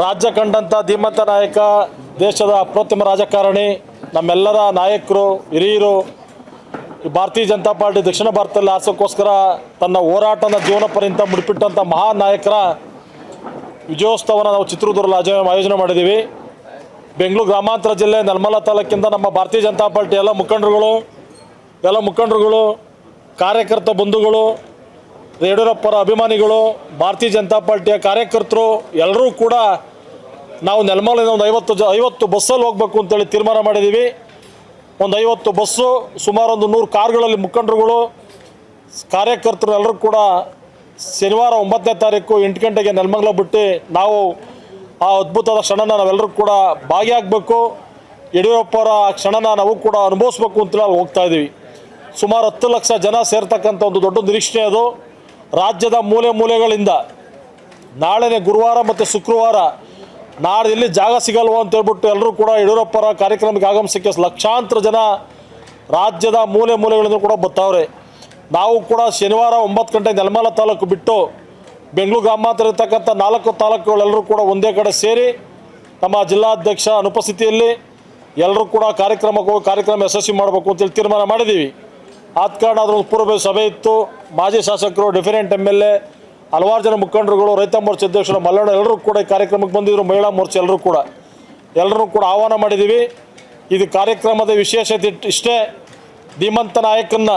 ರಾಜ್ಯ ಕಂಡಂಥ ಧೀಮಂತ ನಾಯಕ, ದೇಶದ ಅಪ್ರತಿಮ ರಾಜಕಾರಣಿ, ನಮ್ಮೆಲ್ಲರ ನಾಯಕರು, ಹಿರಿಯರು, ಭಾರತೀಯ ಜನತಾ ಪಾರ್ಟಿ ದಕ್ಷಿಣ ಭಾರತದಲ್ಲಿ ಆರಿಸೋಕ್ಕೋಸ್ಕರ ತನ್ನ ಹೋರಾಟನ ಜೀವನ ಪರ್ಯಂತ ಮುಡಿಪಿಟ್ಟಂಥ ಮಹಾನ್ ನಾಯಕರ ವಿಜಯೋತ್ಸವನ ನಾವು ಚಿತ್ರದುರ್ಗದಲ್ಲಿ ಆಯೋಜನೆ ಮಾಡಿದ್ದೀವಿ. ಬೆಂಗಳೂರು ಗ್ರಾಮಾಂತರ ಜಿಲ್ಲೆ ನೆಲಮಂಗಲ ತಾಲೂಕಿಂದ ನಮ್ಮ ಭಾರತೀಯ ಜನತಾ ಪಾರ್ಟಿ ಎಲ್ಲ ಮುಖಂಡರುಗಳು, ಕಾರ್ಯಕರ್ತ ಬಂಧುಗಳು, ಯಡಿಯೂರಪ್ಪರ ಅಭಿಮಾನಿಗಳು, ಭಾರತೀಯ ಜನತಾ ಪಾರ್ಟಿಯ ಕಾರ್ಯಕರ್ತರು ಎಲ್ಲರೂ ಕೂಡ ನಾವು ನೆಲಮಂಗಲದಿಂದ ಒಂದು 50 ಬಸ್ಸಲ್ಲಿ ಹೋಗಬೇಕು ಅಂತೇಳಿ ತೀರ್ಮಾನ ಮಾಡಿದ್ದೀವಿ. ಒಂದು 50 ಬಸ್ಸು, ಸುಮಾರು ಒಂದು 100 ಕಾರುಗಳಲ್ಲಿ ಮುಖಂಡರುಗಳು, ಕಾರ್ಯಕರ್ತರು ಎಲ್ಲರೂ ಕೂಡ ಶನಿವಾರ 9ನೇ ತಾರೀಕು 8 ಗಂಟೆಗೆ ನೆಲಮಂಗಲ ಬಿಟ್ಟು ನಾವು ಆ ಅದ್ಭುತದ ಕ್ಷಣನ ನಾವೆಲ್ಲರೂ ಕೂಡ ಭಾಗಿಯಾಗಬೇಕು. ಯಡಿಯೂರಪ್ಪರ ಕ್ಷಣನ ನಾವು ಕೂಡ ಅನುಭವಿಸ್ಬೇಕು ಅಂತೇಳಿ ಅಲ್ಲಿ ಹೋಗ್ತಾ ಇದ್ದೀವಿ. ಸುಮಾರು 10 ಲಕ್ಷ ಜನ ಸೇರ್ತಕ್ಕಂಥ ಒಂದು ದೊಡ್ಡ ನಿರೀಕ್ಷೆ ಅದು. ರಾಜ್ಯದ ಮೂಲೆಗಳಿಂದ ನಾಳೆನೇ ಗುರುವಾರ ಮತ್ತು ಶುಕ್ರವಾರ ನಾಳೆ ಇಲ್ಲಿ ಜಾಗ ಸಿಗಲ್ವ ಅಂತ ಹೇಳ್ಬಿಟ್ಟು ಎಲ್ಲರೂ ಕೂಡ ಯಡಿಯೂರಪ್ಪರ ಕಾರ್ಯಕ್ರಮಕ್ಕೆ ಆಗಮಿಸೋಕ್ಕೆ ಲಕ್ಷಾಂತರ ಜನ ರಾಜ್ಯದ ಮೂಲೆಗಳಿಂದ ಕೂಡ ಬರ್ತಾವ್ರೆ. ನಾವು ಕೂಡ ಶನಿವಾರ 9 ಗಂಟೆಗೆ ನೆಲಮಂಗಲ ತಾಲೂಕು ಬಿಟ್ಟು ಬೆಂಗಳೂರು ಗ್ರಾಮಾಂತರ ಇರ್ತಕ್ಕಂಥ 4 ತಾಲೂಕುಗಳೆಲ್ಲರೂ ಕೂಡ ಒಂದೇ ಕಡೆ ಸೇರಿ ನಮ್ಮ ಜಿಲ್ಲಾಧ್ಯಕ್ಷ ಅನುಪಸ್ಥಿತಿಯಲ್ಲಿ ಎಲ್ಲರೂ ಕೂಡ ಕಾರ್ಯಕ್ರಮ ಯಶಸ್ವಿ ಮಾಡಬೇಕು ಅಂತೇಳಿ ತೀರ್ಮಾನ ಮಾಡಿದ್ದೀವಿ. ಆದ ಕಾರಣ ಅದರೊಂದು ಪೂರ್ವ ಸಭೆ ಇತ್ತು. ಮಾಜಿ ಶಾಸಕರು, ಡಿಫರೆಂಟ್ MLA, ಹಲವಾರು ಜನ ಮುಖಂಡರುಗಳು, ರೈತ ಮೋರ್ಚಾ ಅಧ್ಯಕ್ಷರು, ಮಲ್ಲಣ್ಣ ಎಲ್ಲರೂ ಕೂಡ ಈ ಕಾರ್ಯಕ್ರಮಕ್ಕೆ ಬಂದಿದ್ದರು. ಮಹಿಳಾ ಮೋರ್ಚಾ ಎಲ್ಲರೂ ಕೂಡ ಆಹ್ವಾನ ಮಾಡಿದ್ದೀವಿ. ಇದು ಕಾರ್ಯಕ್ರಮದ ವಿಶೇಷತೆ ಇಷ್ಟೇ, ಧೀಮಂತ ನಾಯಕನ್ನ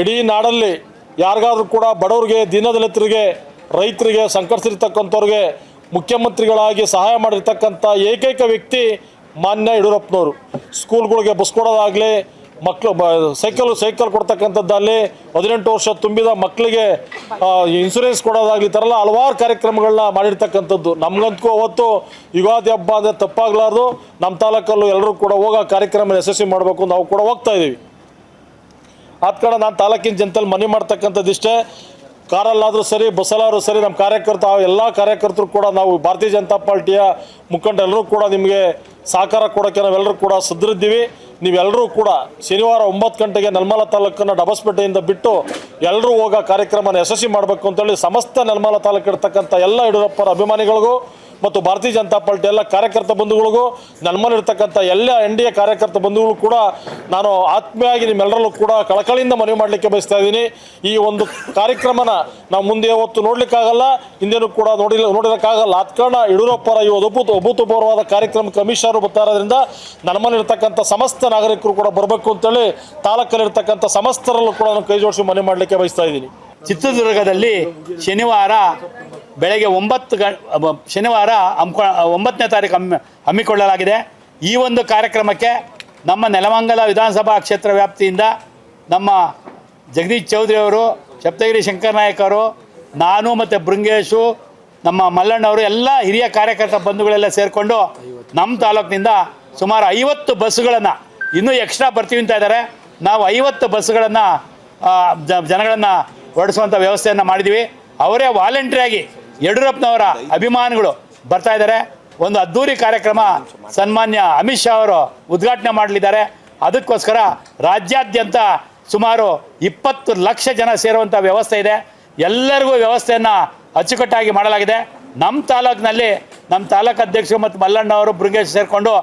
ಇಡೀ ನಾಡಲ್ಲಿ ಯಾರಿಗಾದ್ರೂ ಕೂಡ ಬಡವರಿಗೆ, ದೀನದಲಿತರಿಗೆ, ರೈತರಿಗೆ, ಸಂಕಷ್ಟಿರ್ತಕ್ಕಂಥವ್ರಿಗೆ ಮುಖ್ಯಮಂತ್ರಿಗಳಾಗಿ ಸಹಾಯ ಮಾಡಿರ್ತಕ್ಕಂಥ ಏಕೈಕ ವ್ಯಕ್ತಿ ಮಾನ್ಯ ಯಡಿಯೂರಪ್ಪನವರು. ಸ್ಕೂಲ್ಗಳಿಗೆ ಬಸ್ ಕೊಡೋದಾಗಲಿ, ಸೈಕಲ್ ಕೊಡ್ತಕ್ಕಂಥದ್ದಲ್ಲಿ, 18 ವರ್ಷ ತುಂಬಿದ ಮಕ್ಕಳಿಗೆ ಇನ್ಸೂರೆನ್ಸ್ ಕೊಡೋದಾಗಲಿ, ಈ ಥರ ಎಲ್ಲ ಹಲವಾರು ಕಾರ್ಯಕ್ರಮಗಳನ್ನ ಮಾಡಿರ್ತಕ್ಕಂಥದ್ದು. ನಮಗಂತೂ ಅವತ್ತು ಯುಗಾದಿ ಹಬ್ಬ ಅಂದರೆ ತಪ್ಪಾಗಲಾರ್ದು ನಮ್ಮ ತಾಲೂಕಲ್ಲೂ ಎಲ್ಲರೂ ಕೂಡ ಹೋಗೋ ಕಾರ್ಯಕ್ರಮ ಯಶಸ್ವಿ ಮಾಡಬೇಕು, ನಾವು ಕೂಡ ಹೋಗ್ತಾ ಇದ್ದೀವಿ. ಆದ ಕಾರಣ ನಾನು ತಾಲೂಕಿನ ಜನತೆಯಲ್ಲಿ ಮನವಿ ಮಾಡ್ತಕ್ಕಂಥದ್ದು ಇಷ್ಟೇ, ಕಾರಲ್ಲಾದರೂ ಸರಿ, ಬಸ್ಸಲ್ಲಾದರೂ ಸರಿ, ನಮ್ಮ ಎಲ್ಲ ಕಾರ್ಯಕರ್ತರು ಕೂಡ ನಾವು ಭಾರತೀಯ ಜನತಾ ಪಾರ್ಟಿಯ ಮುಖಂಡರೆಲ್ಲರೂ ಕೂಡ ನಿಮಗೆ ಸಹಕಾರ ಕೊಡೋಕ್ಕೆ ನಾವೆಲ್ಲರೂ ಕೂಡ ಸಿದ್ಧರಿದ್ದೀವಿ. ನೀವೆಲ್ಲರೂ ಕೂಡ ಶನಿವಾರ 9 ಗಂಟೆಗೆ ನೆಲಮಂಗಲ ತಾಲೂಕನ್ನು ಡಬಸ್ಪೇಟೆಯಿಂದ ಬಿಟ್ಟು ಎಲ್ಲರೂ ಹೋಗೋ ಕಾರ್ಯಕ್ರಮನ ಯಶಸ್ವಿ ಮಾಡಬೇಕು ಅಂತೇಳಿ ಸಮಸ್ತ ನೆಲಮಂಗಲ ತಾಲೂಕು ಇರ್ತಕ್ಕಂಥ ಎಲ್ಲ ಯಡಿಯೂರಪ್ಪರ ಅಭಿಮಾನಿಗಳಿಗೂ ಮತ್ತು ಭಾರತೀಯ ಜನತಾ ಪಾರ್ಟಿ ಎಲ್ಲ ಕಾರ್ಯಕರ್ತ ಬಂಧುಗಳಿಗೂ, ನೆಲಮಂಗಲ ಇರ್ತಕ್ಕಂಥ ಎಲ್ಲ NDA ಕಾರ್ಯಕರ್ತ ಬಂಧುಗಳು ಕೂಡ ನಾನು ಆತ್ಮೀಯವಾಗಿ ನಿಮ್ಮೆಲ್ಲರಲ್ಲೂ ಕೂಡ ಕಳಕಳಿಯಿಂದ ಮನವಿ ಮಾಡಲಿಕ್ಕೆ ಬಯಸ್ತಾ ಇದ್ದೀನಿ. ಈ ಒಂದು ಕಾರ್ಯಕ್ರಮನ ನಾವು ಮುಂದೆ ಯಾವತ್ತು ನೋಡಲಿಕ್ಕಾಗಲ್ಲ, ಹಿಂದೇನೂ ಕೂಡ ನೋಡಿರೋಕ್ಕಾಗಲ್ಲ. ಆದ ಕಾರಣ ಯಡಿಯೂರಪ್ಪರ ಈ ಅಭೂತಪೂರ್ವವಾದ ಕಾರ್ಯಕ್ರಮಕ್ಕೆ ಅಮಿತ್ ಶಾ ಬರ್ತಾ ಇರೋದ್ರಿಂದ ನೆಲಮಂಗಲ ಇರ್ತಕ್ಕಂಥ ಸಮಸ್ತ ನಾಗರಿಕರು ಕೂಡ ಬರಬೇಕು ಅಂತೇಳಿ ತಾಲೂಕಲ್ಲಿರ್ತಕ್ಕಂಥ ಸಮಸ್ತರಲ್ಲೂ ಕೂಡ ನಾನು ಕೈ ಜೋಡಿಸಿ ಮನವಿ ಮಾಡಲಿಕ್ಕೆ ಬಯಸ್ತಾ ಇದ್ದೀನಿ. ಚಿತ್ರದುರ್ಗದಲ್ಲಿ ಶನಿವಾರ ಬೆಳಗ್ಗೆ 9ನೇ ತಾರೀಕು ಹಮ್ಮಿಕೊಳ್ಳಲಾಗಿದೆ. ಈ ಒಂದು ಕಾರ್ಯಕ್ರಮಕ್ಕೆ ನಮ್ಮ ನೆಲಮಂಗಲ ವಿಧಾನಸಭಾ ಕ್ಷೇತ್ರ ವ್ಯಾಪ್ತಿಯಿಂದ ನಮ್ಮ ಜಗದೀಶ್ ಚೌಧರಿ ಅವರು, ಸಪ್ತಗಿರಿ ಶಂಕರ್ ನಾಯಕ್ ಅವರು, ನಾನು ಮತ್ತು ಬೃಂಗೇಶು, ನಮ್ಮ ಮಲ್ಲಣ್ಣವರು ಎಲ್ಲ ಹಿರಿಯ ಕಾರ್ಯಕರ್ತ ಬಂಧುಗಳೆಲ್ಲ ಸೇರಿಕೊಂಡು ನಮ್ಮ ತಾಲೂಕಿನಿಂದ ಸುಮಾರು 50 ಬಸ್ಸುಗಳನ್ನು ಇನ್ನೂ ಎಕ್ಸ್ಟ್ರಾ ಬರ್ತೀವಿ ಅಂತ ಇದ್ದಾರೆ. ನಾವು 50 ಬಸ್ಸುಗಳನ್ನು ಜನಗಳನ್ನು ಹೊರಡಿಸುವಂಥ ವ್ಯವಸ್ಥೆಯನ್ನು ಮಾಡಿದ್ದೀವಿ. ಅವರೇ ವಾಲಂಟ್ರಿಯಾಗಿ ಯಡಿಯೂರಪ್ಪನವರ ಅಭಿಮಾನಿಗಳು ಬರ್ತಾ ಇದ್ದಾರೆ. ಒಂದು ಅದ್ಧೂರಿ ಕಾರ್ಯಕ್ರಮ ಸನ್ಮಾನ್ಯ ಅಮಿತ್ ಶಾ ಅವರು ಉದ್ಘಾಟನೆ ಮಾಡಲಿದ್ದಾರೆ. ಅದಕ್ಕೋಸ್ಕರ ರಾಜ್ಯಾದ್ಯಂತ ಸುಮಾರು 20 ಲಕ್ಷ ಜನ ಸೇರುವಂಥ ವ್ಯವಸ್ಥೆ ಇದೆ. ಎಲ್ಲರಿಗೂ ವ್ಯವಸ್ಥೆಯನ್ನು ಅಚ್ಚುಕಟ್ಟಾಗಿ ಮಾಡಲಾಗಿದೆ. ನಮ್ಮ ತಾಲೂಕಿನಲ್ಲಿ ನಮ್ಮ ತಾಲೂಕು ಅಧ್ಯಕ್ಷರು ಮತ್ತು ಮಲ್ಲಣ್ಣವರು, ಬೃಂಗೇಶ್ ಸೇರಿಕೊಂಡು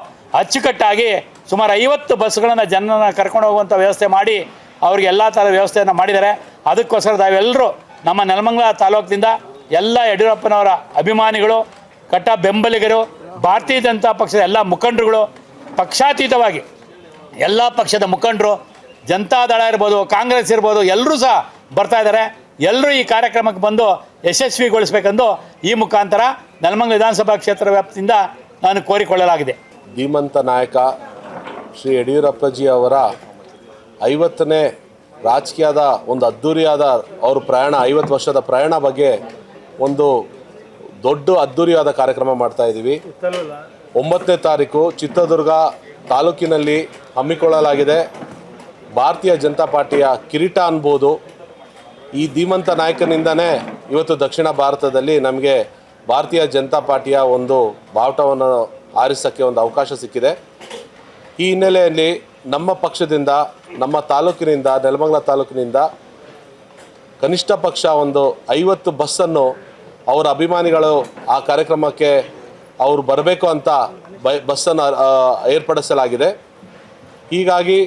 ಅಚ್ಚುಕಟ್ಟಾಗಿ ಸುಮಾರು 50 ಬಸ್ಗಳನ್ನು ಜನರನ್ನು ಕರ್ಕೊಂಡು ಹೋಗುವಂಥ ವ್ಯವಸ್ಥೆ ಮಾಡಿ ಅವ್ರಿಗೆ ಎಲ್ಲ ಥರ ವ್ಯವಸ್ಥೆಯನ್ನು ಮಾಡಿದ್ದಾರೆ. ಅದಕ್ಕೋಸ್ಕರ ನಾವೆಲ್ಲರೂ ನಮ್ಮ ನೆಲಮಂಗಲ ತಾಲೂಕಿನಿಂದ ಎಲ್ಲ ಯಡಿಯೂರಪ್ಪನವರ ಅಭಿಮಾನಿಗಳು, ಕಟ್ಟ ಬೆಂಬಲಿಗರು, ಭಾರತೀಯ ಜನತಾ ಪಕ್ಷದ ಎಲ್ಲ ಮುಖಂಡರುಗಳು, ಪಕ್ಷಾತೀತವಾಗಿ ಎಲ್ಲ ಪಕ್ಷದ ಮುಖಂಡರು, ಜನತಾದಳ ಇರ್ಬೋದು, ಕಾಂಗ್ರೆಸ್ ಇರ್ಬೋದು, ಎಲ್ಲರೂ ಸಹ ಬರ್ತಾ ಇದ್ದಾರೆ. ಎಲ್ಲರೂ ಈ ಕಾರ್ಯಕ್ರಮಕ್ಕೆ ಬಂದು ಯಶಸ್ವಿಗೊಳಿಸಬೇಕೆಂದು ಈ ಮುಖಾಂತರ ನೆಲಮಂಗಲ ವಿಧಾನಸಭಾ ಕ್ಷೇತ್ರ ವ್ಯಾಪ್ತಿಯಿಂದ ನಾನು ಕೋರಿಕೊಳ್ಳಲಾಗಿದೆ. ಧೀಮಂತ ನಾಯಕ ಶ್ರೀ ಯಡಿಯೂರಪ್ಪಜಿ ಅವರ 50ನೇ ರಾಜಕೀಯದ ಒಂದು ಅದ್ಧೂರಿಯಾದ ಅವ್ರ ಪ್ರಯಾಣ, 50 ವರ್ಷದ ಪ್ರಯಾಣ ಬಗ್ಗೆ ಒಂದು ದೊಡ್ಡ ಅದ್ಧೂರಿಯಾದ ಕಾರ್ಯಕ್ರಮ ಮಾಡ್ತಾಯಿದ್ದೀವಿ. 9ನೇ ತಾರೀಕು ಚಿತ್ರದುರ್ಗ ತಾಲೂಕಿನಲ್ಲಿ ಹಮ್ಮಿಕೊಳ್ಳಲಾಗಿದೆ. ಭಾರತೀಯ ಜನತಾ ಪಾರ್ಟಿಯ ಕಿರೀಟ ಅನ್ಬೋದು. ಈ ಧೀಮಂತ ನಾಯಕನಿಂದನೇ ಇವತ್ತು ದಕ್ಷಿಣ ಭಾರತದಲ್ಲಿ ನಮಗೆ ಭಾರತೀಯ ಜನತಾ ಪಾರ್ಟಿಯ ಒಂದು ಬಾವುಟವನ್ನು ಆರಿಸೋಕ್ಕೆ ಒಂದು ಅವಕಾಶ ಸಿಕ್ಕಿದೆ. ಈ ಹಿನ್ನೆಲೆಯಲ್ಲಿ ನಮ್ಮ ಪಕ್ಷದಿಂದ, ನಮ್ಮ ತಾಲೂಕಿನಿಂದ, ನೆಲಮಂಗಲ ತಾಲೂಕಿನಿಂದ ಕನಿಷ್ಠ ಪಕ್ಷ ಒಂದು 50 ಬಸ್ಸನ್ನು ಅವರ ಅಭಿಮಾನಿಗಳು ಆ ಕಾರ್ಯಕ್ರಮಕ್ಕೆ ಅವರು ಬರಬೇಕು ಅಂತ ಬಸ್ಸನ್ನು ಏರ್ಪಡಿಸಲಾಗಿದೆ. ಹೀಗಾಗಿ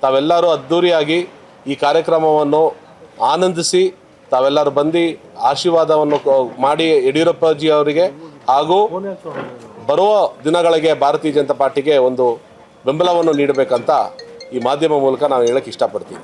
ತಾವೆಲ್ಲರೂ ಅದ್ಧೂರಿಯಾಗಿ ಈ ಕಾರ್ಯಕ್ರಮವನ್ನು ಆನಂದಿಸಿ ತಾವೆಲ್ಲರೂ ಬಂದು ಆಶೀರ್ವಾದವನ್ನು ಮಾಡಿ ಯಡಿಯೂರಪ್ಪಜಿ ಅವರಿಗೆ ಹಾಗೂ ಬರುವ ದಿನಗಳಿಗೆ ಭಾರತೀಯ ಜನತಾ ಪಾರ್ಟಿಗೆ ಒಂದು ಬೆಂಬಲವನ್ನು ನೀಡಬೇಕಂತ ಈ ಮಾಧ್ಯಮ ಮೂಲಕ ನಾನು ಹೇಳಕ್ಕೆ ಇಷ್ಟಪಡ್ತೀನಿ.